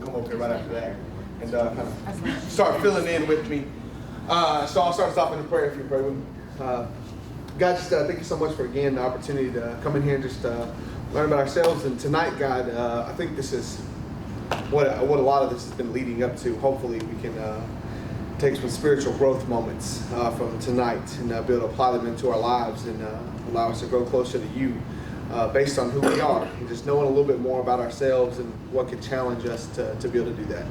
come over here right after that and kind of start filling in with me. So I'll start us off in a prayer if you pray with me. God, just thank you so much for, again, the opportunity to come in here and just learn about ourselves. And tonight, God, I think this is what a lot of this has been leading up to. Hopefully we can take some spiritual growth moments from tonight and be able to apply them into our lives and allow us to grow closer to you based on who we are and just knowing a little bit more about ourselves and what could challenge us to be able to do that.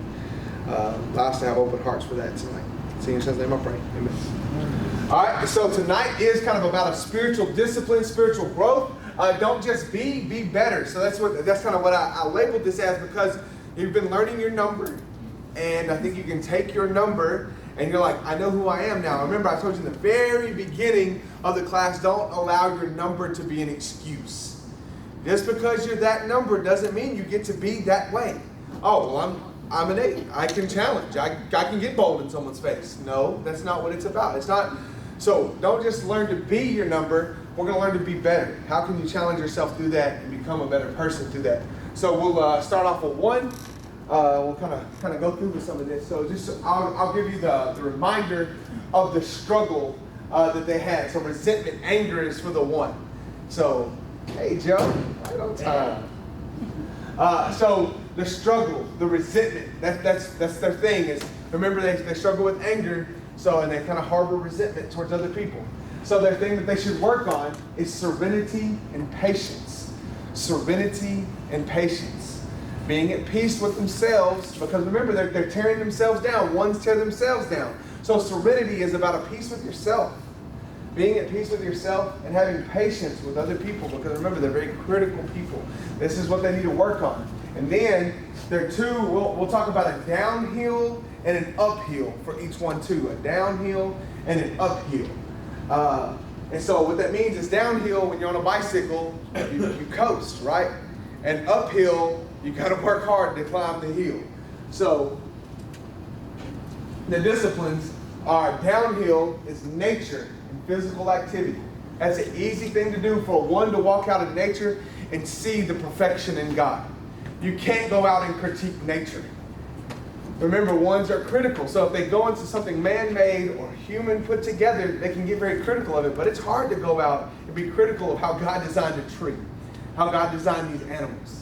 Allow us to have open hearts for that tonight. In your son's name I pray. Amen. All right, so tonight is kind of about a spiritual discipline, spiritual growth. Don't just be better. So that's kind of what I labeled this as, because you've been learning your number, and I think you can take your number and you're like, I know who I am now. Remember, I told you in the very beginning of the class, don't allow your number to be an excuse. Just because you're that number doesn't mean you get to be that way. Oh, well, I'm an 8. I can challenge. I can get bold in someone's face. No, that's not what it's about. It's not. So don't just learn to be your number. We're going to learn to be better. How can you challenge yourself through that and become a better person through that? So we'll start off with 1. We'll kind of go through with some of this. So just I'll give you the reminder of the struggle that they had. So resentment, anger is for the 1. So, hey Joe, right on time. So the struggle, the resentment, that's their thing. Is remember they struggle with anger, and they kind of harbor resentment towards other people. So their thing that they should work on is serenity and patience. Serenity and patience. Being at peace with themselves, because remember they're tearing themselves down. Ones tear themselves down. So serenity is about a peace with yourself. Being at peace with yourself and having patience with other people, because remember they're very critical people. This is what they need to work on. And then there are 2, we'll talk about a downhill and an uphill for each one too. A downhill and an uphill. And so what that means is downhill, when you're on a bicycle, you coast, right? And uphill, you gotta work hard to climb the hill. So the disciplines are downhill is nature and physical activity. That's an easy thing to do for one to walk out in nature and see the perfection in God. You can't go out and critique nature. Remember, ones are critical. So if they go into something man-made or human put together, they can get very critical of it. But it's hard to go out and be critical of how God designed a tree, how God designed these animals.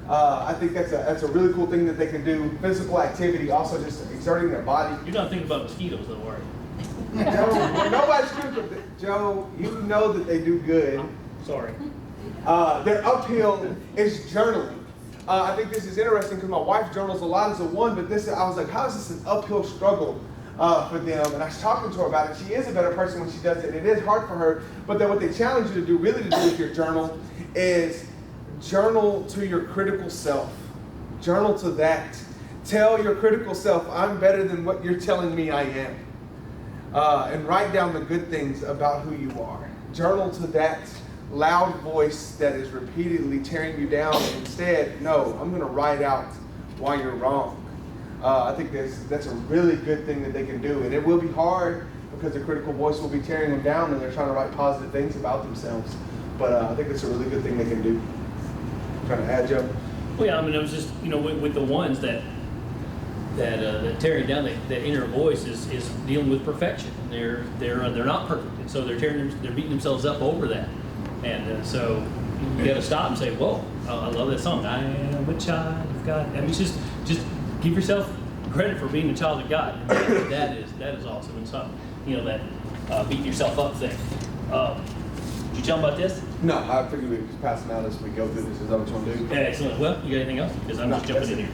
I think that's a really cool thing that they can do. Physical activity, also just exerting their body. You're not thinking about mosquitoes, though, are you? Joe, nobody's critical. Joe, you know that they do good. Sorry. Their uphill is journaling. I think this is interesting because my wife journals a lot as a 1, but I was like, how is this an uphill struggle for them? And I was talking to her about it. She is a better person when she does it. It is hard for her, but then what they challenge you to do, really to do with your journal, is journal to your critical self. Journal to that. Tell your critical self, I'm better than what you're telling me I am. And write down the good things about who you are. Journal to that loud voice that is repeatedly tearing you down. Instead, no, I'm going to write out why you're wrong. I think that's a really good thing that they can do. And it will be hard because the critical voice will be tearing them down and they're trying to write positive things about themselves. But I think it's a really good thing they can do. Trying to add, Joe? Well, yeah, I mean, it was just, with the ones that tearing down that inner voice is dealing with perfection. They're not perfect, and so they're beating themselves up over that. And so you got to stop and say, whoa, I love that song. I am a child of God. I mean, just give yourself credit for being a child of God. And that is awesome. And so, that beating yourself up thing. Did you tell them about this? No, I figured we'd just pass them out as we go through this. Is that what you want to do? Excellent. Well, you got anything else? Because I'm just jumping in here.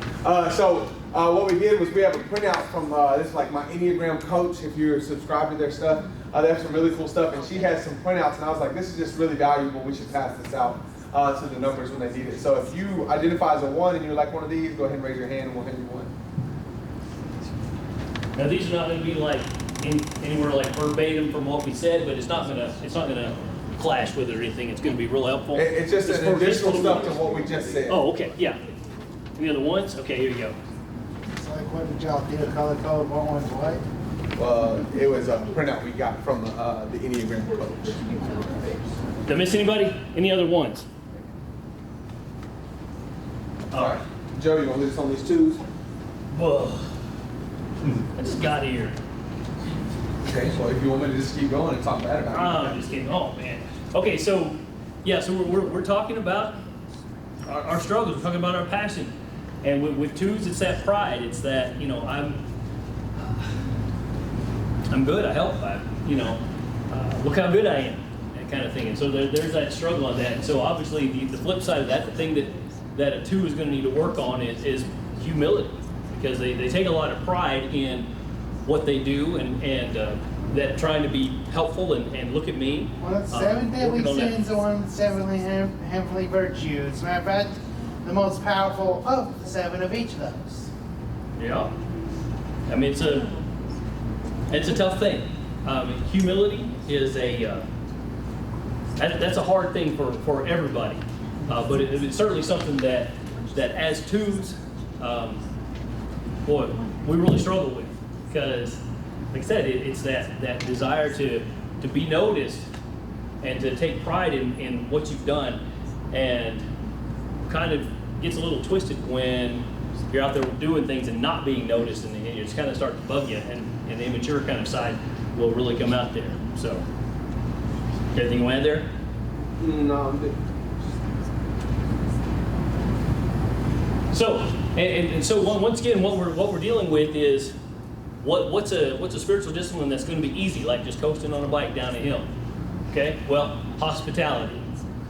What we did was we have a printout from, this is like my Enneagram coach, if you're subscribed to their stuff. They have some really cool stuff, and she has some printouts, and I was like, this is just really valuable. We should pass this out to the numbers when they need it. So if you identify as a 1 and you're like one of these, go ahead and raise your hand and we'll hand you one. Now these are not going to be like anywhere like verbatim from what we said, but it's not gonna clash with it or anything. It's going to be real helpful. It's just an additional stuff to what we just said. Oh, okay, yeah. Any other ones? Okay, here you go. It's like, what did y'all get a color code? What one's white? It was a printout we got from the Enneagram coach. Did I miss anybody? Any other ones? All right. Joe, you want to lead us on these 2s? Whoa. I just got here. Okay, so if you want me to just keep going and talk bad about it. I'm just kidding. Oh, man. Okay, so, yeah, so we're talking about our struggles. We're talking about our passion. And with twos, it's that pride. It's that, I'm good. I help. Look how good I am. That kind of thing. And so there's that struggle on that. And so obviously the flip side of that, the thing that a two is going to need to work on is humility. Because they take a lot of pride in what they do and that trying to be helpful and look at me. Well, it's 7 deadly working on that. sins and 1 heavenly, heavenly virtue. As a matter of fact, the most powerful of the 7 of each of those. Yeah. I mean, it's a tough thing. Humility is that's a hard thing for everybody. But it's certainly something that as twos, boy, we really struggle with. Because, like I said, it's that desire to be noticed and to take pride in what you've done, and kind of gets a little twisted when you're out there doing things and not being noticed, and it just kind of start to bug you, and the immature kind of side will really come out there. So, anything you want to add there? No, I'm good. So, and so once again, what we're dealing with is what's a spiritual discipline that's going to be easy, like just coasting on a bike down a hill. Okay, well, hospitality.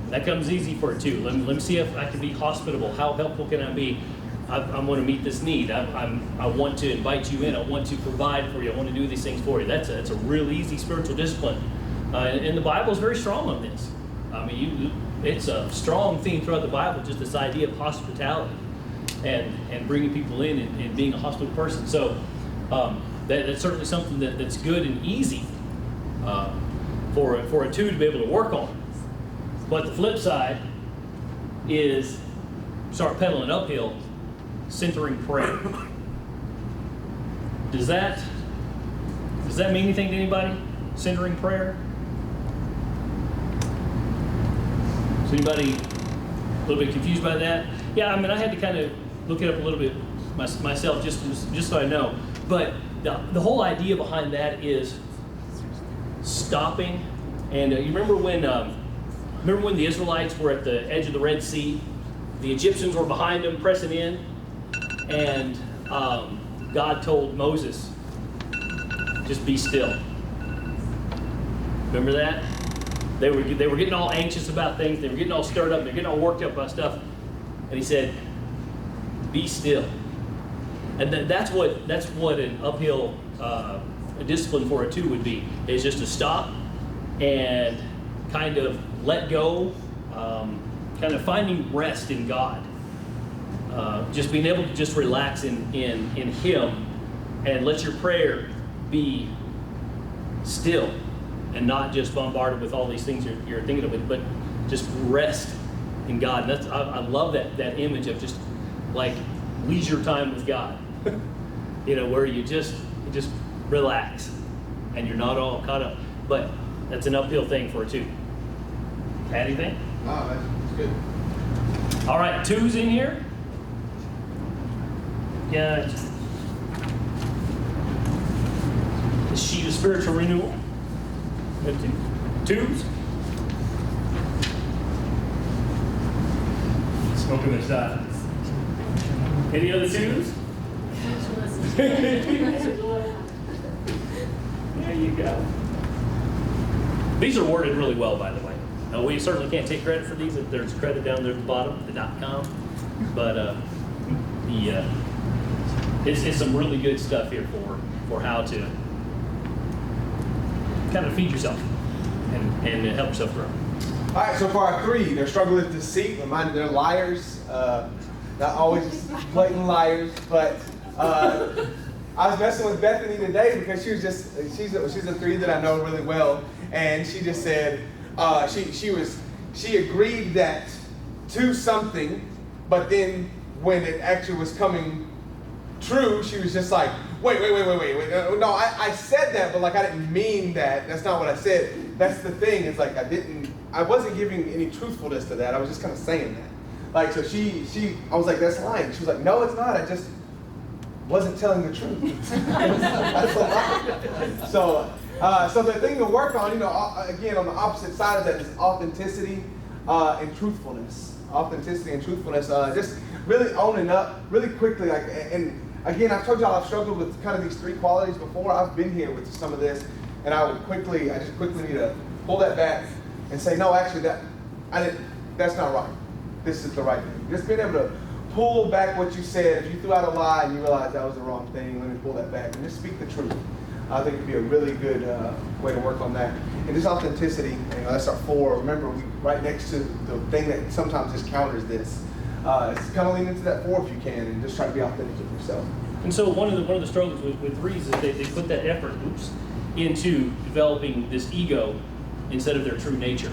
That comes easy for a two. Let me see if I can be hospitable. How helpful can I be? I want to meet this need. I want to invite you in. I want to provide for you. I want to do these things for you. That's a real easy spiritual discipline, and the Bible is very strong on this. I mean, it's a strong theme throughout the Bible, just this idea of hospitality and bringing people in and being a hospitable person. So that's certainly something that's good and easy for a two to be able to work on. But the flip side is start pedaling uphill, centering prayer. Does that mean anything to anybody? Centering prayer? Is anybody a little bit confused by that? Yeah, I mean, I had to kind of look it up a little bit myself just so I know. But the whole idea behind that is stopping. And you remember when the Israelites were at the edge of the Red Sea? The Egyptians were behind them, pressing in, and God told Moses, "Just be still." Remember that? They were getting all anxious about things. They were getting all stirred up. They're getting all worked up about stuff. And he said, "Be still." And that's what an uphill a discipline for a two would be, is just to stop and kind of let go, kind of finding rest in God. Just being able to just relax in Him and let your prayer be still and not just bombarded with all these things you're thinking of, but just rest in God. And I love that image of just like leisure time with God. Where you just relax and you're not all caught up. But that's an uphill thing for a two. Anything? No, that's good. All right, twos in here. Yeah. The sheet of spiritual renewal. Twos. Smoking this side. Any other twos? There you go. These are worded really well, by the way. We certainly can't take credit for these. There's credit down there at the bottom, the .com. But it's some really good stuff here for how to kind of feed yourself and help yourself grow. All right, so for our three, they're struggling with deceit. Reminded they're liars. Not always blatant liars, but I was messing with Bethany today because she's a three that I know really well, and she just said she agreed that to something, but then when it actually was coming true, she was just like, wait. No, I said that, but like I didn't mean that. That's not what I said. That's the thing. It's like I wasn't giving any truthfulness to that. I was just kind of saying that. Like, so I was like, that's lying. She was like, no, it's not. wasn't telling the truth. That's a lie. So the thing to work on, again, on the opposite side of that is authenticity and truthfulness. Authenticity and truthfulness. Just really owning up really quickly. And again, I've told y'all I've struggled with kind of these three qualities before. I've been here with some of this, and I just quickly need to pull that back and say, no, actually, that's not right. This is the right thing. Just being able to pull back what you said. If you threw out a lie and you realize that was the wrong thing, let me pull that back and just speak the truth. I think it'd be a really good way to work on that. And this authenticity, that's our 4. Remember, right next to the thing that sometimes just counters this. It's kind of lean into that 4 if you can, and just try to be authentic with yourself. And so one of the struggles with 3s is they put that effort into developing this ego instead of their true nature.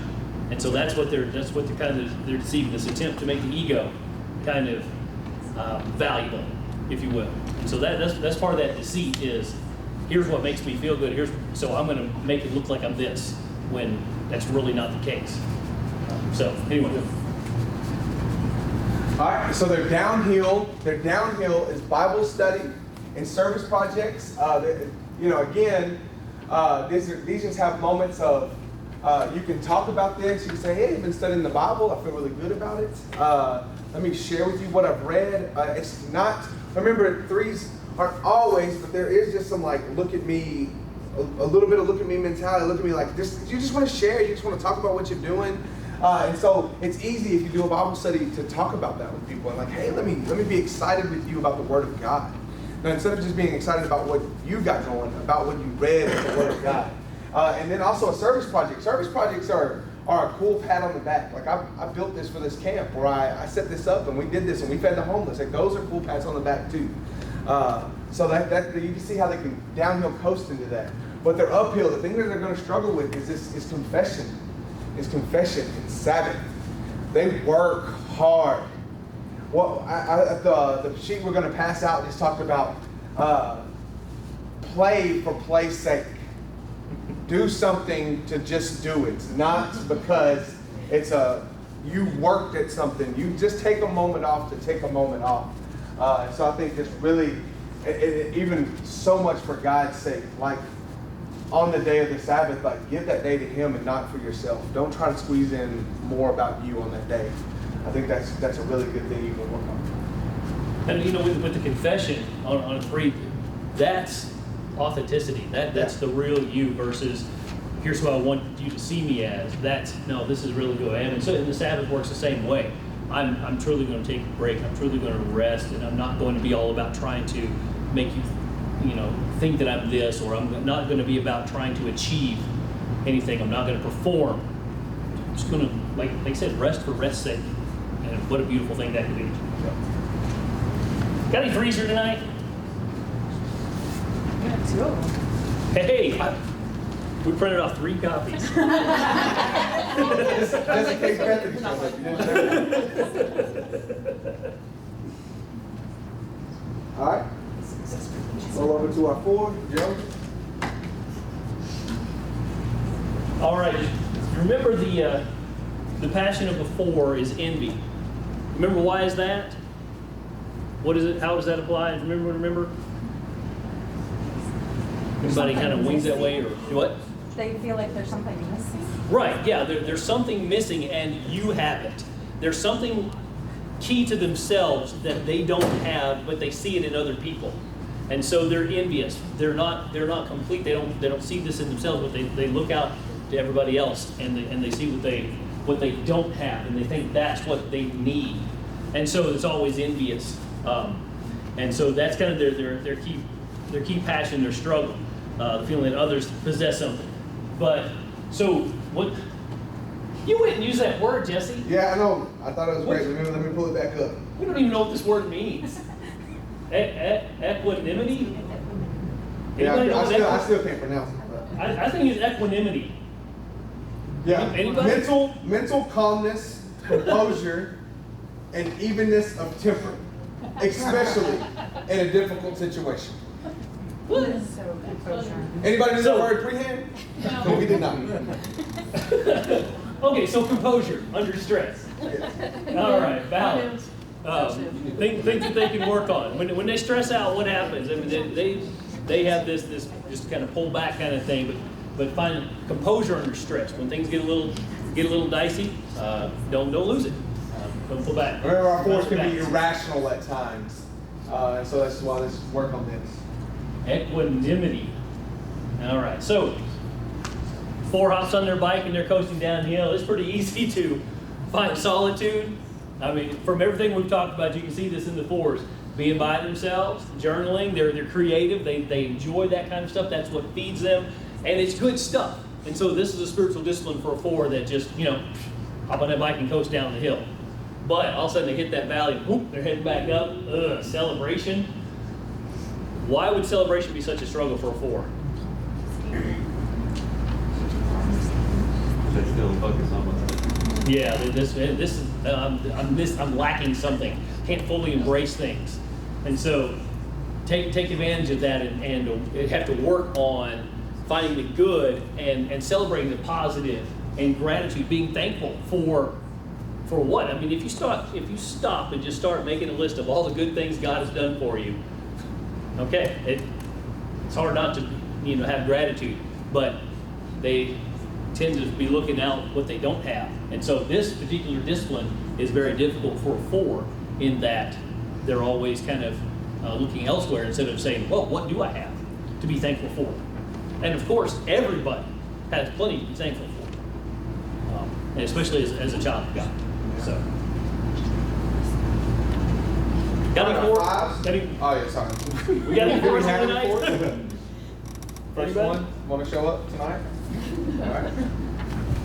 And so that's what they're deceiving, this attempt to make the ego kind of valuable, if you will. And so that's part of that deceit is, here's what makes me feel good. So I'm going to make it look like I'm this, when that's really not the case. So anyway. All right. So they're downhill. Their downhill is Bible study and service projects. Again, these just have moments of you can talk about this. You can say, hey, I've been studying the Bible. I feel really good about it. Let me share with you what I've read. It's not. Remember, 3s aren't always, but there is just some look at me, a little bit of look at me mentality. Look at me like this. You just want to share. You just want to talk about what you're doing. And so it's easy if you do a Bible study to talk about that with people and hey, let me be excited with you about the Word of God. Now, instead of just being excited about what you got going, about what you read in the Word of God. And then also a service project. Service projects are a cool pat on the back. I built this for this camp where I set this up and we did this and we fed the homeless. Those are cool pats on the back too. So that you can see how they can downhill coast into that. But they're uphill. The thing that they're going to struggle with is confession. Is confession and Sabbath. They work hard. Well, the sheet we're going to pass out just talked about play for play's sake. Do something to just do it, not because you worked at something. You just take a moment off to take a moment off. So I think it's really, even so much for God's sake, on the day of the Sabbath, give that day to Him and not for yourself. Don't try to squeeze in more about you on that day. I think that's a really good thing you can work on. And with the confession on 3, that's authenticity. That's the real you versus here's who I want you to see me as. This is really who I am. And so the Sabbath works the same way. I'm truly going to take a break. I'm truly going to rest, and I'm not going to be all about trying to make you think that I'm this, or I'm not going to be about trying to achieve anything. I'm not going to perform. I'm just going to, like I said, rest for rest's sake. And what a beautiful thing that could be. Got any 3s here tonight? Hey, we printed off 3 copies. Just in case Bethany shows up. You didn't know. All right. Roll over to our 4, Joe. All right. Remember the passion of the 4 is envy. Remember, why is that? What is it? How does that apply? Remember? Anybody kind of wings that way, or what? They feel like there's something missing. Right, yeah, there's something missing and you have it. There's something key to themselves that they don't have, but they see it in other people. And so they're envious. They're not complete. They don't see this in themselves, but they look out to everybody else and they see what they don't have, and they think that's what they need. And so it's always envious. And so that's kind of their key passion, their struggle, the feeling that others possess something. But so what? You wouldn't use that word, Jesse. Yeah, I know. I thought it was great. Let me pull it back up. We don't even know what this word means. Equanimity? Yeah, I still can't pronounce it. I think it's equanimity. Yeah. Anybody? Mental calmness, composure, and evenness of temper, especially in a difficult situation. What? So composure. Anybody know that word prehand? No, we did not. Okay, so composure under stress. Yes. All right, balance. Things that they can work on. When they stress out, what happens? I mean, they have this just kind of pull back kind of thing, but find composure under stress. When things get a little dicey, don't lose it. Don't pull back. Remember, our fours can be irrational at times, and so that's why let's work on this. Equanimity. All right, so 4 hops on their bike and they're coasting downhill. It's pretty easy to find solitude. I mean, from everything we've talked about, you can see this in the 4s. Being by themselves, journaling, they're creative, they enjoy that kind of stuff. That's what feeds them, and it's good stuff. And so this is a spiritual discipline for a 4 that just, hop on that bike and coast down the hill. But all of a sudden they hit that valley, whoop, they're heading back up. Celebration. Why would celebration be such a struggle for a 4? They still focus on what Yeah, this is I'm lacking something. Can't fully embrace things, and so take advantage of that and have to work on finding the good and celebrating the positive and gratitude, being thankful for what? I mean, if you stop and just start making a list of all the good things God has done for you, okay, it's hard not to have gratitude, but they tend to be looking out what they don't have. And so this particular discipline is very difficult for a 4 in that they're always kind of looking elsewhere instead of saying, well, what do I have to be thankful for? And of course, everybody has plenty to be thankful for, and especially as a child of God. So, got any 4? Oh, yeah, sorry. We got any 4s Have tonight? any 4s? First Anybody? one, want to show up tonight? All right.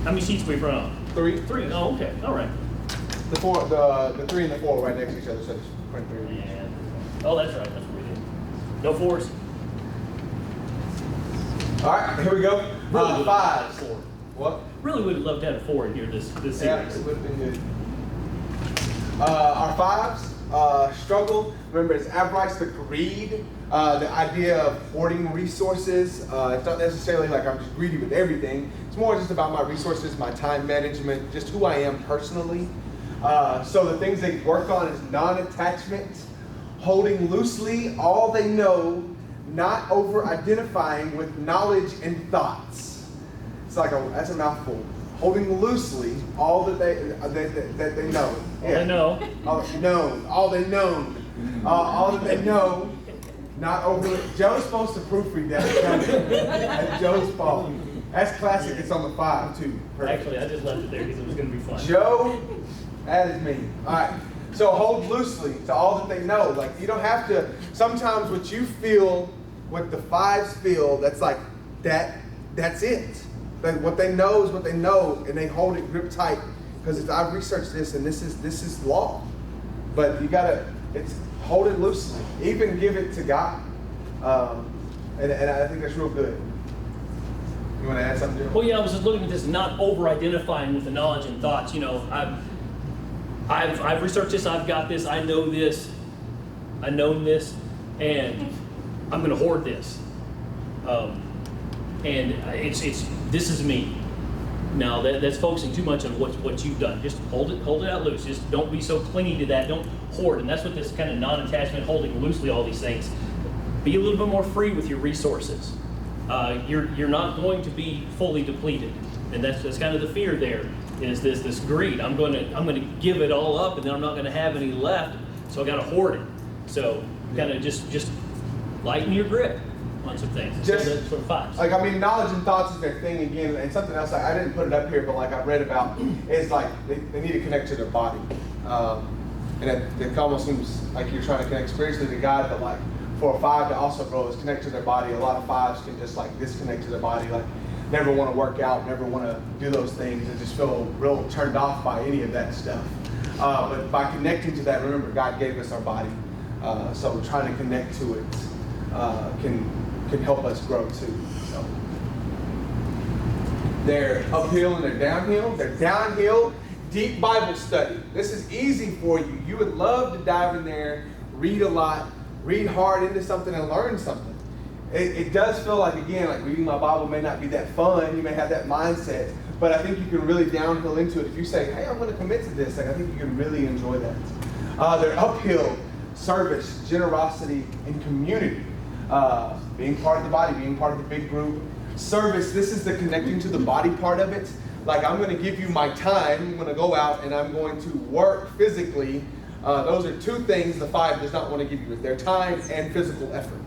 How many sheets we front on? 3. 3. Oh, okay. All right. The 3 and the 4 right next to each other, so just print 3 of each. And, oh, that's right. That's what we did. No 4s. All right, here we go. Really 5s. 4. What? Really would love to have a 4 in here this series. Yeah, it would have been good. Our 5s struggle. Remember, it's avarice, the greed, the idea of hoarding resources. It's not necessarily like I'm just greedy with everything. It's more just about my resources, my time management, just who I am personally. So the things they work on is non-attachment, holding loosely all they know, not over-identifying with knowledge and thoughts. It's like that's a mouthful. Holding loosely all that they know. All they know. All they know. All that they know, not over. Joe's supposed to proofread that. That's Joe's fault. That's classic. It's on the 5 too. Perfect. Actually, I just left it there because it was going to be fun. Joe, that is me. All right. So hold loosely to all that they know. Like you don't have to. Sometimes what you feel, what the 5s feel, that's like that. That's it. Like what they know is what they know, and they hold it grip tight because I've researched this, and this is law. But you gotta. It's hold it loosely. Even give it to God. And I think that's real good. You want to add something, Joe? Well, yeah, I was just looking at this, not over-identifying with the knowledge and thoughts. I've researched this. I've got this. I know this. I know this, and I'm going to hoard this. And it's this is me. Now that's focusing too much on what you've done. Just hold it out loose. Just don't be so clingy to that. Don't hoard. And that's what this kind of non-attachment, holding loosely all these things. Be a little bit more free with your resources. You're not going to be fully depleted, and that's kind of the fear there. Is this greed? I'm going to give it all up, and then I'm not going to have any left. So I got to hoard it. So kind of just lighten your grip on some things. Just so that's for 5s. like knowledge and thoughts is their thing again, and something else I didn't put it up here, but like I read about is like they need to connect to their body, and it almost seems like you're trying to connect spiritually to God, but like for a 5 to also grow is connect to their body. A lot of 5s can just like disconnect to their body, like never want to work out, never want to do those things, and just feel real turned off by any of that stuff. But by connecting to that, remember God gave us our body, so trying to connect to it can help us grow too. So they're uphill and they're downhill. They're downhill, deep Bible study. This is easy for you. You would love to dive in there, read a lot, read hard into something and learn something. It does feel like, again, like reading my Bible may not be that fun. You may have that mindset, but I think you can really downhill into it. If you say, hey, I'm going to commit to this, like, I think you can really enjoy that. They're uphill: service, generosity, and community. Being part of the body, being part of the big group. Service, this is the connecting to the body part of it. Like, I'm going to give you my time. I'm going to go out and I'm going to work physically. Those are two things the 5 does not want to give you: is their time and physical effort.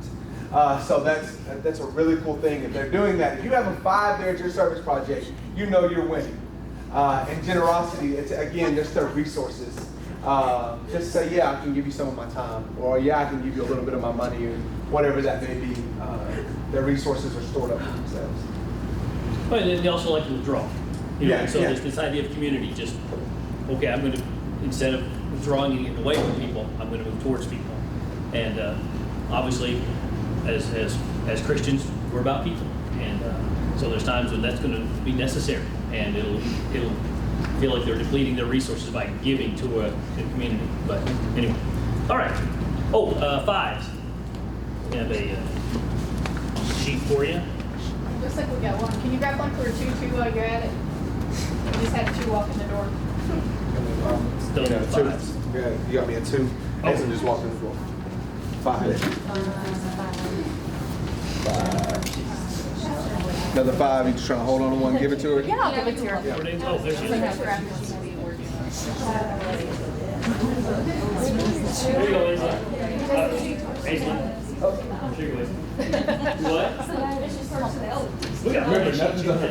So that's a really cool thing. If they're doing that, if you have a 5 there at your service project, you know you're winning. And generosity, it's again just their resources. Just say, yeah, I can give you some of my time, or yeah, I can give you a little bit of my money, or whatever that may be. Their resources are stored up for themselves. But they also like to withdraw. You know, Yeah, so yeah. there's this idea of community. Just, okay, I'm going to, instead of withdrawing and getting away from people, I'm going to move towards people. And obviously, as Christians, we're about people. And so there's times when that's going to be necessary, and it'll feel like they're depleting their resources by giving to a community. But anyway, all right. Oh, 5s. We have a sheet for you. Looks like we got one. Can you grab one for a 2-2 while you're at it? We just had 2 walk in the door. Still You know, 5s. 2. Yeah, you got me a 2. Oh. Mason just walked in the door. 5. 5. Another 5. You just trying to hold on to one, give it to her? Yeah, I'll give it to her. Where they- oh, there she is. Like that's where Here you go, Aislinn. Aislinn. Here you go, Aislinn. What? We got Remember, one. nothing's under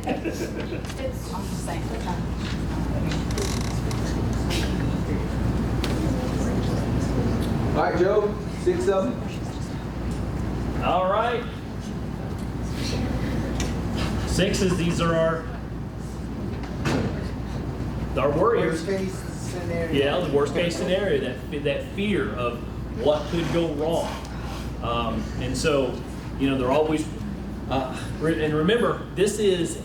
I'm just saying. All right, Joe. 6 of them. All right. 6s, these are our warriors. Worst case scenario. Yeah, the worst case scenario, that fear of what could go wrong. And so, you know, they're always, and remember, this is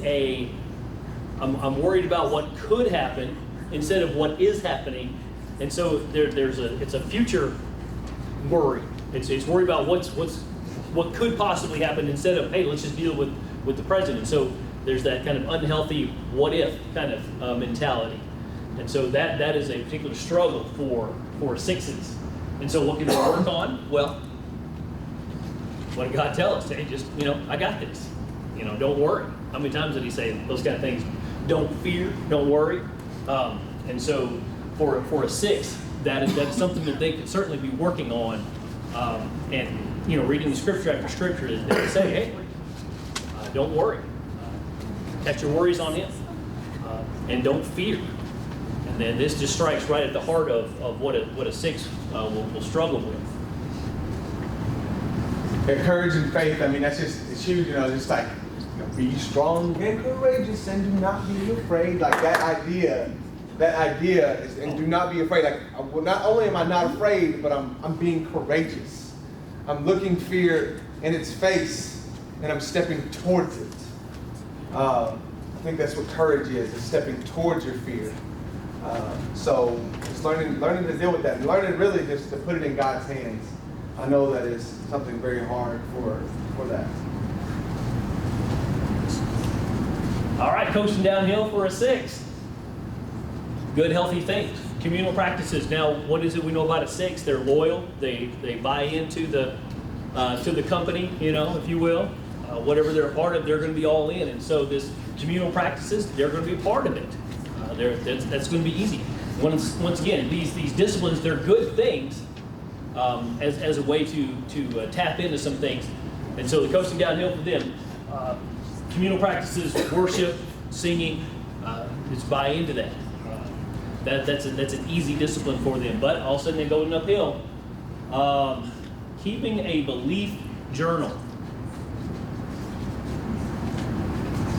I'm worried about what could happen instead of what is happening. And so it's a future worry. It's worry about what could possibly happen instead of, hey, let's just deal with the present. So there's that kind of unhealthy what if kind of mentality. And so that is a particular struggle for 6s. And so what can we work on? Well, what did God tell us? Hey, just, you know, I got this. You know, don't worry. How many times did he say those kind of things? Don't fear, don't worry. And so for a 6, that's something that they could certainly be working on. And, you know, reading the scripture after scripture, they say, hey, don't worry. Cast your worries on him. And don't fear. And then this just strikes right at the heart of what a 6 will struggle with. Yeah, courage and faith, I mean, it's huge, you know, just like, you know, be strong and courageous and do not be afraid. Like that idea is, and do not be afraid. Like, well, not only am I not afraid, but I'm being courageous. I'm looking fear in its face and I'm stepping towards it. I think that's what courage is stepping towards your fear. So just learning to deal with that, and learning really just to put it in God's hands. I know that is something very hard for that. All right, coasting downhill for a 6. Good, healthy things. Communal practices. Now, what is it we know about a 6? They're loyal. They buy into the company, you know, if you will. Whatever they're a part of, they're going to be all in. And so this communal practices, they're going to be a part of it. That's going to be easy. Once again, these disciplines, they're good things as a way to tap into some things. And so the coasting downhill for them, communal practices, worship, singing, just buy into that. That's an easy discipline for them. But all of a sudden they're going uphill. Keeping a belief journal.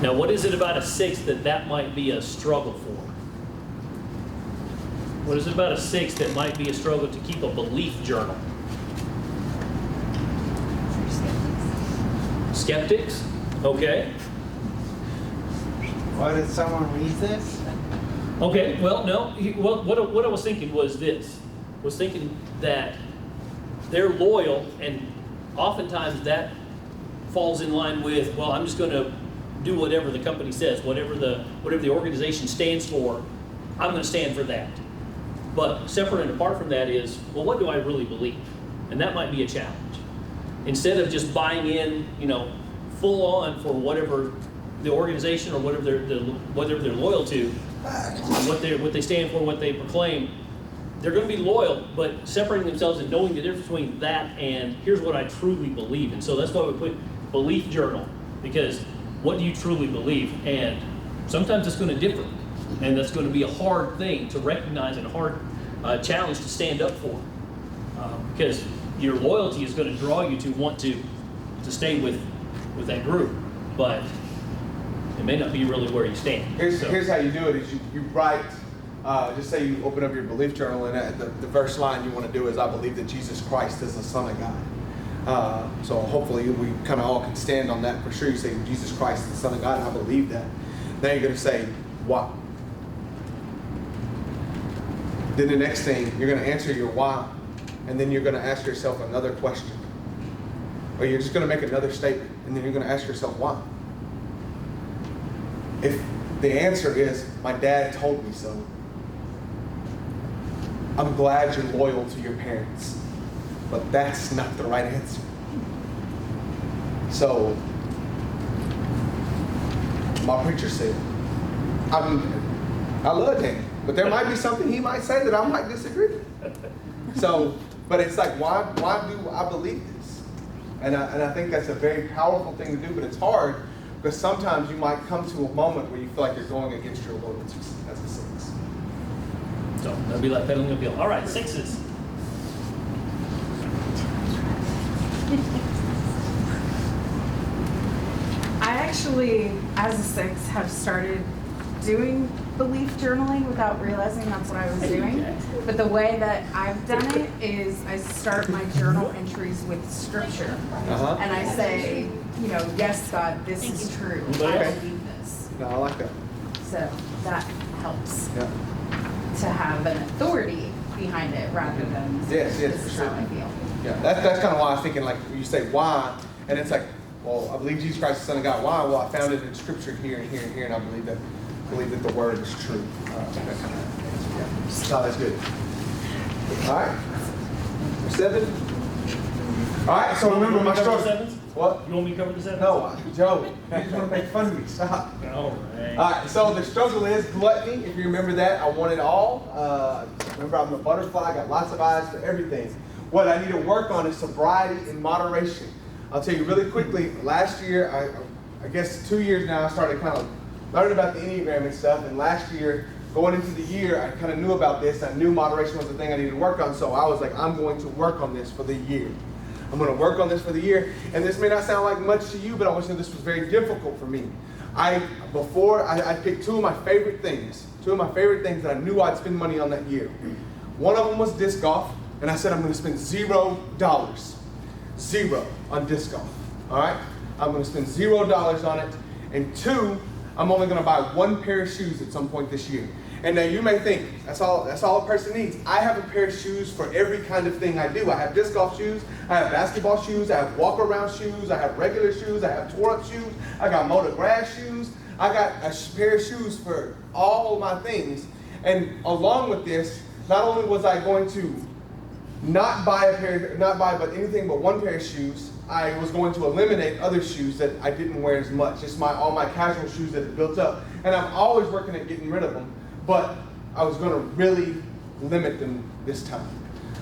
Now, what is it about a 6 that might be a struggle for? What is it about a 6 that might be a struggle to keep a belief journal? Skeptics? Okay. Why did someone read this? Okay, well, no. What I was thinking was this. I was thinking that they're loyal, and oftentimes that falls in line with, well, I'm just going to do whatever the company says, whatever the organization stands for, I'm going to stand for that. But separate and apart from that is, well, what do I really believe? And that might be a challenge. Instead of just buying in, full on for whatever the organization or whatever they're loyal to, what they stand for, what they proclaim, they're going to be loyal, but separating themselves and knowing the difference between that and here's what I truly believe. And so that's why we put belief journal, because what do you truly believe? And sometimes it's going to differ, and that's going to be a hard thing to recognize and a hard challenge to stand up for, because your loyalty is going to draw you to want to stay with that group, but it may not be really where you stand. Here's how you do it: is you write. Just say you open up your belief journal, and the first line you want to do is, "I believe that Jesus Christ is the Son of God." So hopefully we kind of all can stand on that for sure. You say Jesus Christ is the Son of God, and I believe that. Then you're going to say, why? Then the next thing, you're going to answer your why, and then you're going to ask yourself another question. Or you're just going to make another statement, and then you're going to ask yourself why. If the answer is, my dad told me so, I'm glad you're loyal to your parents, but that's not the right answer. So, my preacher said, I love him, but there might be something he might say that I might disagree with. So, but it's like, why do I believe this? And I think that's a very powerful thing to do, but it's hard because sometimes you might come to a moment where you feel like you're going against your loyalties. That's a 6. So that'd be like pedaling uphill. All right, 6s. I actually, as a 6, have started doing belief journaling without realizing that's what I was doing. But the way that I've done it is I start my journal entries with scripture. Uh-huh. And I say, yes, God, this is true. I believe this. No, I like that. So that helps Yeah. to have an authority behind it rather than Yes, this for is sure. how I feel. Yeah, that's kind of why I was thinking, like, you say why, and it's like, well, I believe Jesus Christ is the Son of God. Why? Well, I found it in Scripture here and here and here, and I believe that the Word is true. That kind of answer. Yeah. No, that's good. All right. 7. All right. So remember my cover struggle. the 7s? What? You want me to cover the 7s? No, Joe. You just want to make fun of me. Stop. All right. All right, so the struggle is gluttony. If you remember that, I want it all. Remember, I'm a butterfly. I got lots of eyes for everything. What I need to work on is sobriety and moderation. I'll tell you really quickly. Last year, I guess 2 years now, I started kind of learning about the Enneagram and stuff. And last year, going into the year, I kind of knew about this. I knew moderation was the thing I needed to work on. So I was like, I'm going to work on this for the year. I'm going to work on this for the year. And this may not sound like much to you, but I want you to know this was very difficult for me. I picked 2 of my favorite things. 2 of my favorite things that I knew I'd spend money on that year. One of them was disc golf. And I said, I'm going to spend $0. 0 on disc golf. All right? I'm going to spend $0 on it. And 2, I'm only going to buy 1 pair of shoes at some point this year. And now you may think, that's all a person needs. I have a pair of shoes for every kind of thing I do. I have disc golf shoes, I have basketball shoes, I have walk-around shoes, I have regular shoes, I have tore-up shoes, I got motor grass shoes. I got a pair of shoes for all my things. And along with this, not only was I going to not buy but anything but 1 pair of shoes, I was going to eliminate other shoes that I didn't wear as much. Just all my casual shoes that had built up. And I'm always working at getting rid of them, but I was going to really limit them this time.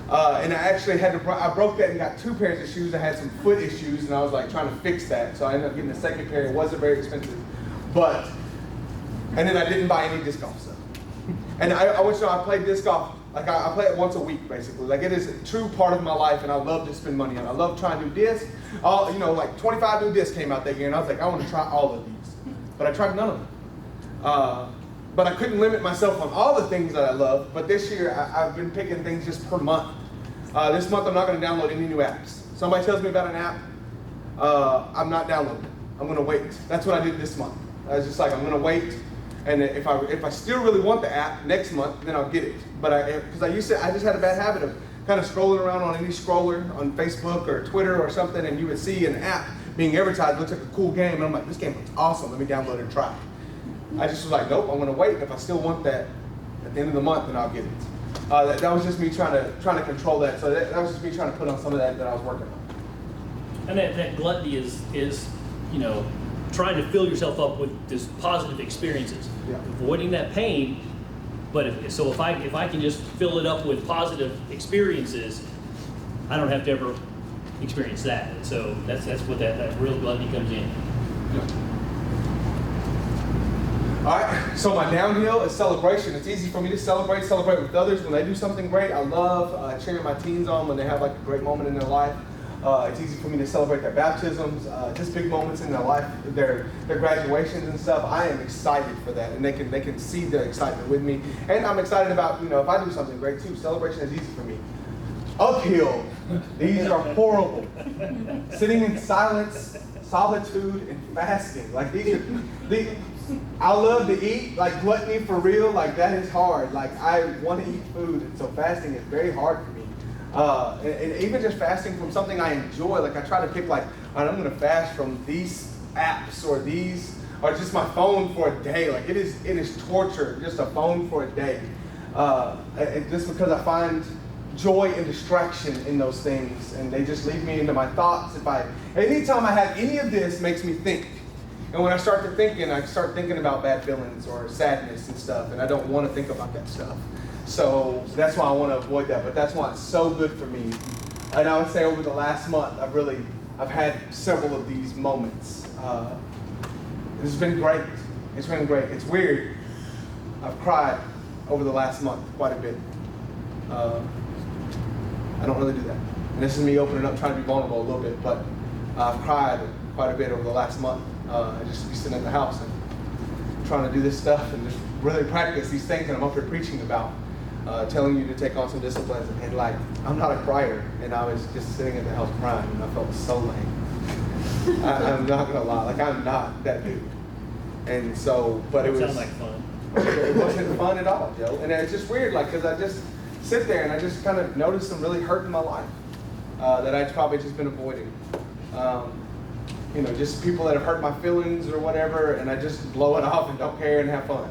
And I actually I broke that and got 2 pairs of shoes. I had some foot issues and I was like trying to fix that. So I ended up getting a 2nd pair. It wasn't very expensive. And then I didn't buy any disc golf stuff. And I want you to know, I play disc golf. Like I play it once a week, basically. Like it is a true part of my life, and I love to spend money on it. I love trying new discs. Like 25 new discs came out that year, and I was like, I want to try all of these. But I tried none of them. But I couldn't limit myself on all the things that I love. But this year, I've been picking things just per month. This month, I'm not going to download any new apps. Somebody tells me about an app, I'm not downloading it. I'm going to wait. That's what I did this month. I was just like, I'm going to wait. And if I still really want the app next month, then I'll get it. But because I just had a bad habit of kind of scrolling around on any scroller on Facebook or Twitter or something, and you would see an app being advertised, looks like a cool game, and I'm like, this game looks awesome, let me download it and try it. I just was like, nope, I'm going to wait, and if I still want that at the end of the month, then I'll get it. that was just me trying to control that. So that was just me trying to put on some of that I was working on. And that gluttony is trying to fill yourself up with just positive experiences, Yeah. avoiding that pain. But if I can just fill it up with positive experiences, I don't have to ever experience that. And so that's what that real gluttony comes in. All right, so my downhill is celebration. It's easy for me to celebrate with others when they do something great. I love cheering my teens on when they have like a great moment in their life. It's easy for me to celebrate their baptisms, just big moments in their life, their graduations and stuff. I am excited for that, and they can see the excitement with me. And I'm excited about, if I do something great too. Celebration is easy for me. Uphill, these are horrible. Sitting in silence, solitude, and fasting. Like I love to eat, like gluttony for real, like that is hard. Like I want to eat food, and so fasting is very hard for me. And even just fasting from something I enjoy, like I try to pick like, all right, I'm gonna fast from these apps or just my phone for a day. Like it is torture, just a phone for a day. Just because I find joy and distraction in those things, and they just lead me into my thoughts. Anytime I have any of this makes me think. And when I start thinking about bad feelings or sadness and stuff, and I don't want to think about that stuff. So that's why I want to avoid that, but that's why it's so good for me. And I would say over the last month, I've had several of these moments. This has been great. It's been great. It's weird. I've cried over the last month quite a bit. I don't really do that. And this is me opening up, trying to be vulnerable a little bit, but I've cried quite a bit over the last month. I just be sitting in the house and trying to do this stuff and just really practice these things that I'm up here preaching about, telling you to take on some disciplines. And like, I'm not a crier, and I was just sitting in the house crying, and I felt so lame. I'm not gonna lie, like I'm not that dude. And so, but it was. Sounds like fun. It wasn't fun at all, Joe. And it's just weird, like, because I just sit there and I just kind of notice some really hurt in my life that I've probably just been avoiding. Just people that have hurt my feelings or whatever, and I just blow it off and don't care and have fun.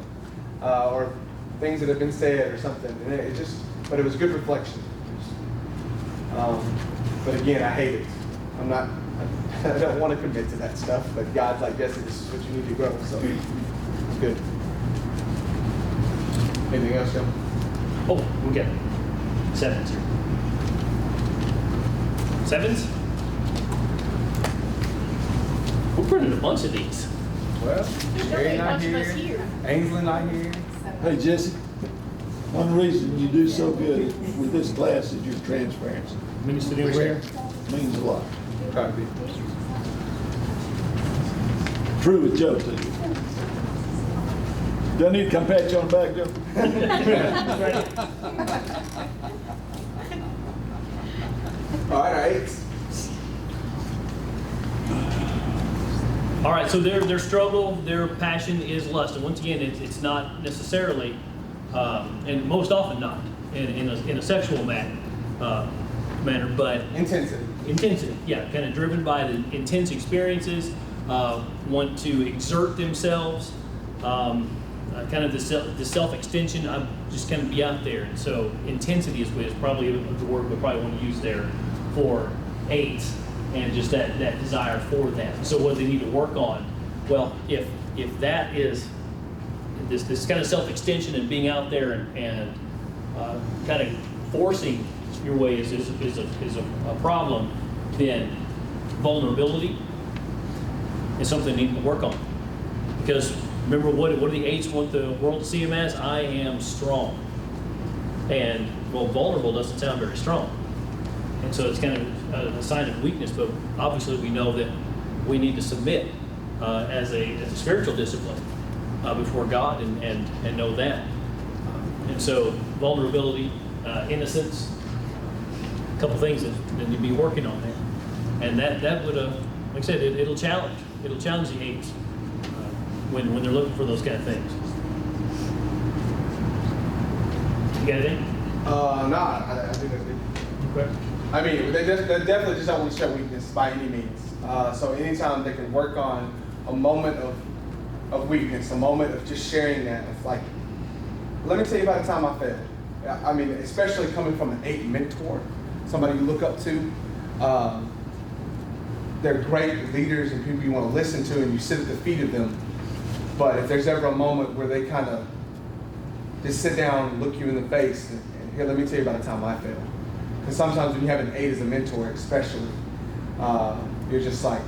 Or things that have been said or something. And but it was good reflection. But again, I hate it. I don't want to commit to that stuff, but God's like, Jesse, this is what you need to grow, so it's good. Anything else, Joe? Oh, we got 7s here. 7s? We're printing a bunch of these. Well, There's Sherry only a not bunch of us here, here. Ainsley not here. Hey, Jesse, one reason you do so good with this class is your transparency. Minister anywhere? Means a lot. Try to be. True with Joe, too. Do I need to come pat you on the back, Joe? All right. All right, so their struggle, their passion is lust. And once again, it's not necessarily, and most often not, in a sexual manner, but intensity, yeah, kind of driven by the intense experiences, want to exert themselves, kind of the self-extension, I'm just kind of be out there. And so intensity is probably the word we probably want to use there for 8s, and just that desire for that. So what they need to work on, well, if that is this kind of self-extension and being out there and kind of forcing your way is a problem, then vulnerability is something they need to work on. Because remember, what do the 8s want the world to see them as? I am strong. And, well, vulnerable doesn't sound very strong. And so it's kind of a sign of weakness, but obviously we know that we need to submit as a spiritual discipline before God and know that. And so vulnerability, innocence, a couple things that need to be working on there. And that would, like I said, it'll challenge the 8s when they're looking for those kind of things. You got anything? No, I think that's good. Okay. I mean, they definitely just don't want to show weakness by any means. So anytime they can work on a moment of weakness, a moment of just sharing that, it's like, let me tell you about the time I failed. I mean, especially coming from an 8 mentor, somebody you look up to. They're great leaders and people you want to listen to, and you sit at the feet of them. But if there's ever a moment where they kind of just sit down and look you in the face, and here, let me tell you about a time I failed. Because sometimes when you have an 8 as a mentor, especially, you're just like,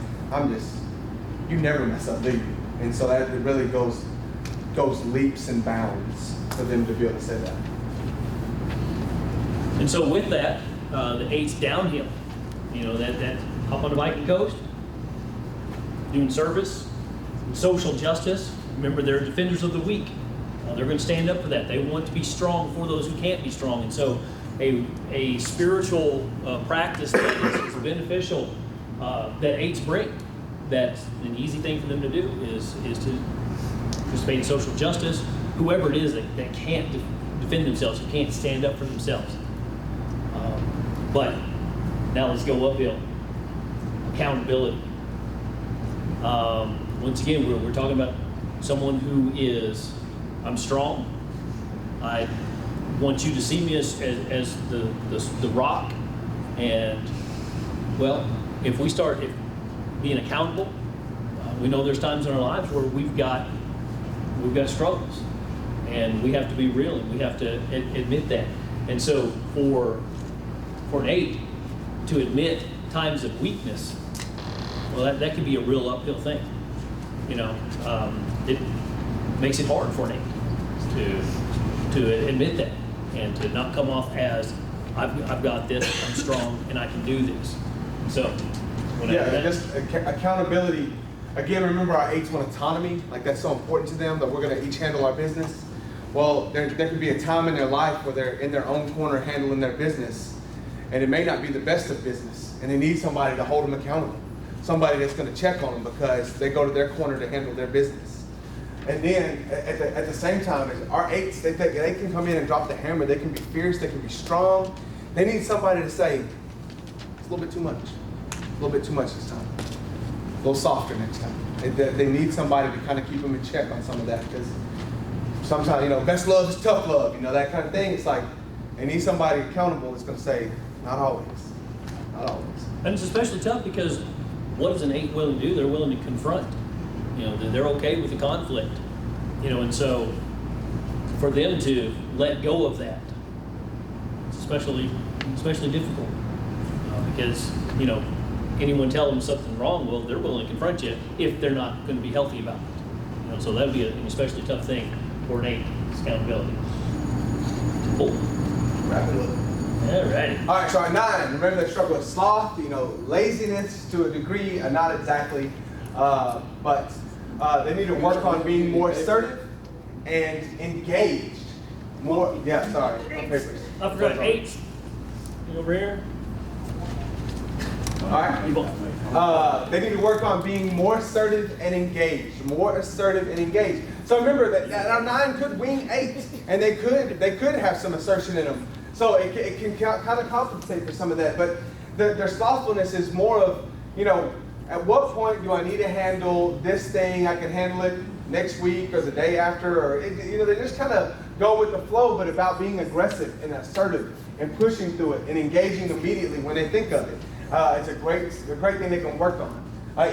you never mess up, do you? And so that it really goes leaps and bounds for them to be able to say that. And so with that, the 8's downhill. You know, that hop on the bike and coast, doing service, social justice. Remember, they're defenders of the weak. They're going to stand up for that. They want to be strong for those who can't be strong. And so a spiritual practice that is beneficial that 8's bring, that's an easy thing for them to do is to participate in social justice. Whoever it is that can't defend themselves, who can't stand up for themselves. But now let's go uphill. Accountability. Once again, we're talking about someone who is, I'm strong. I want you to see me as the rock. And well, if we start being accountable, we know there's times in our lives where we've got struggles, and we have to be real, and we have to admit that. And so for an 8 to admit times of weakness, well, that could be a real uphill thing. You know, it makes it hard for an 8 to admit that and to not come off as I've got this, I'm strong, and I can do this. So, just accountability. Again, remember our 8's want autonomy. Like, that's so important to them that we're going to each handle our business. Well, there could be a time in their life where they're in their own corner handling their business, and it may not be the best of business, and they need somebody to hold them accountable, somebody that's going to check on them because they go to their corner to handle their business. And then at the same time, our 8's, they can come in and drop the hammer. They can be fierce. They can be strong. They need somebody to say, it's a little bit too much. A little bit too much this time. A little softer next time. They need somebody to kind of keep them in check on some of that, because sometimes, you know, best love is tough love, you know, that kind of thing. It's like they need somebody accountable that's going to say, not always. Not always. And it's especially tough because what is an 8 willing to do? They're willing to confront. You know, they're okay with the conflict. You know, and so for them to let go of that, it's especially difficult because, you know, anyone tell them something wrong, well, they're willing to confront you if they're not going to be healthy about it. You know, so that would be an especially tough thing for an 8, accountability. Cool. Wrap it up. All righty. All right, so our 9, remember they struggle with sloth, you know, laziness to a degree, not exactly, but they need to work on being more assertive and engaged. More, yeah, sorry, on papers. Up front, 8. You over here. All right. They need to work on being more assertive and engaged. More assertive and engaged. So remember that our 9 could wing 8, and they could have some assertion in them. So it can kind of compensate for some of that. But their slothfulness is more of, you know, at what point do I need to handle this thing? I can handle it next week or the day after, or you know, they just kind of go with the flow, but about being aggressive and assertive and pushing through it and engaging immediately when they think of it. It's a great thing they can work on.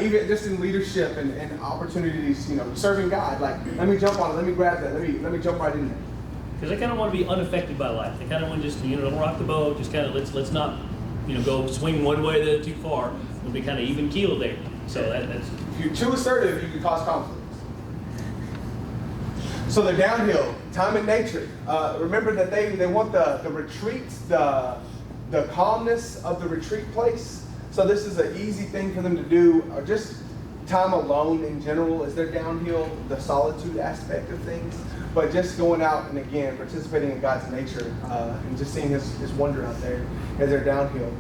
Even just in leadership and opportunities, you know, serving God. Like, let me jump on it, let me grab that, let me jump right in there. Because they kind of want to be unaffected by life. They kind of want to just, you know, don't rock the boat. Just kind of let's not, you know, go swing one way or the other too far. We'll be kind of even keeled there. So that's. If you're too assertive, you can cause conflicts. So they're downhill. Time and nature. Remember that they want the retreats, the calmness of the retreat place. So this is an easy thing for them to do, or just time alone in general as they're downhill, the solitude aspect of things. But just going out and again, participating in God's nature and just seeing his wonder out there as they're downhill.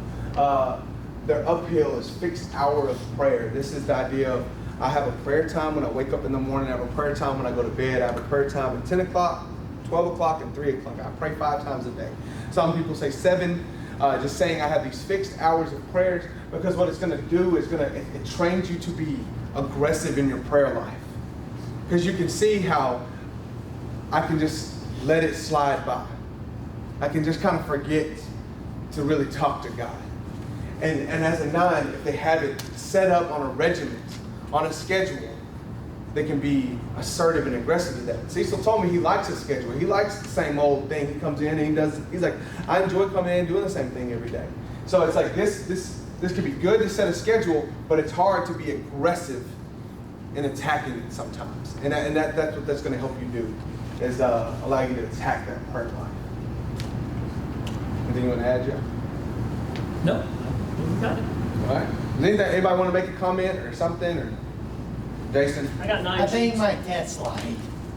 Their uphill is fixed hour of prayer. This is the idea of I have a prayer time when I wake up in the morning. I have a prayer time when I go to bed. I have a prayer time at 10 o'clock, 12 o'clock, and 3 o'clock. I pray 5 times a day. Some people say 7. Just saying I have these fixed hours of prayers, because what it's going to do is it trains you to be aggressive in your prayer life. Because you can see how I can just let it slide by. I can just kind of forget to really talk to God. And as a 9, if they have it set up on a regiment, on a schedule, they can be assertive and aggressive to that. Cecil told me he likes his schedule. He likes the same old thing. He comes in and he's like, I enjoy coming in and doing the same thing every day. So it's like this can be good to set a schedule, but it's hard to be aggressive in attacking it sometimes. And that's what that's going to help you do, is allow you to attack that prayer life. Anything you want to add, Joe? No, we got it. All right. Anybody want to make a comment or something? Or Jason? I got 9 I think sheets. my test slide.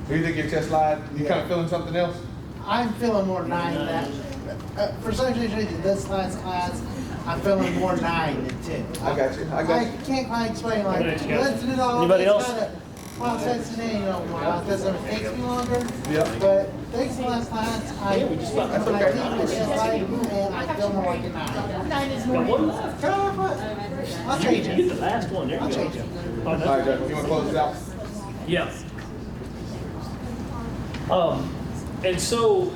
You think your chest slide? You kind of feeling something else? I'm feeling more 9 than for some reason this last class. I'm feeling more 9 than 10. I got you. I can't quite explain like What else you got? let's do it all. Anybody It's else? kinda processing it, because it takes me longer. Yep. But thanks for last class. I Yeah, we just about- That's I okay. think it's just like, and I feel more like a 9. 9 is Got more. one left. I'll change You get it. the last one. There you I'll go. change it. Oh, All no. right, Joe. You want to close it out? Yeah. And so,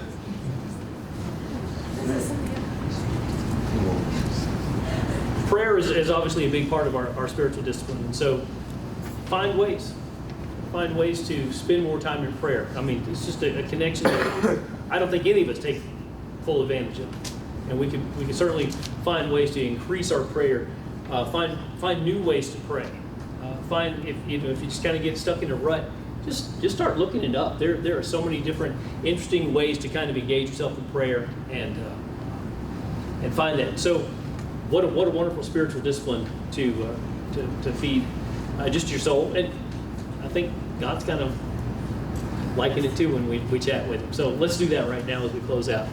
prayer is obviously a big part of our spiritual discipline. And so, find ways to spend more time in prayer. I mean, it's just a connection that I don't think any of us take full advantage of. And we can certainly find ways to increase our prayer. Find new ways to pray. Find if you just kind of get stuck in a rut, just start looking it up. There are so many different interesting ways to kind of engage yourself in prayer and find that. So, what a wonderful spiritual discipline to feed just your soul. And I think God's kind of liking it too when we chat with Him. So let's do that right now as we close out.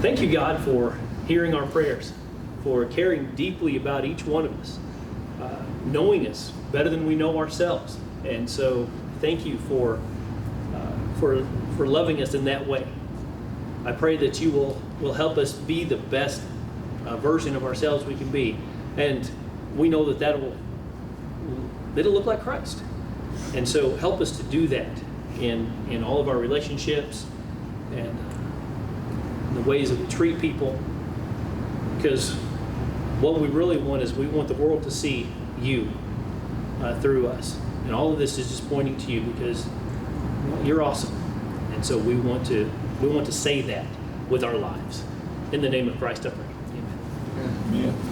Thank you, God, for hearing our prayers, for caring deeply about each one of us, knowing us better than we know ourselves. And so thank you for loving us in that way. I pray that you will help us be the best version of ourselves we can be. And we know that'll look like Christ. And so help us to do that in all of our relationships and the ways that we treat people. Because what we really want is we want the world to see you through us. And all of this is just pointing to you because you're awesome. And so we want to say that with our lives. In the name of Christ, I pray. Amen. Yeah.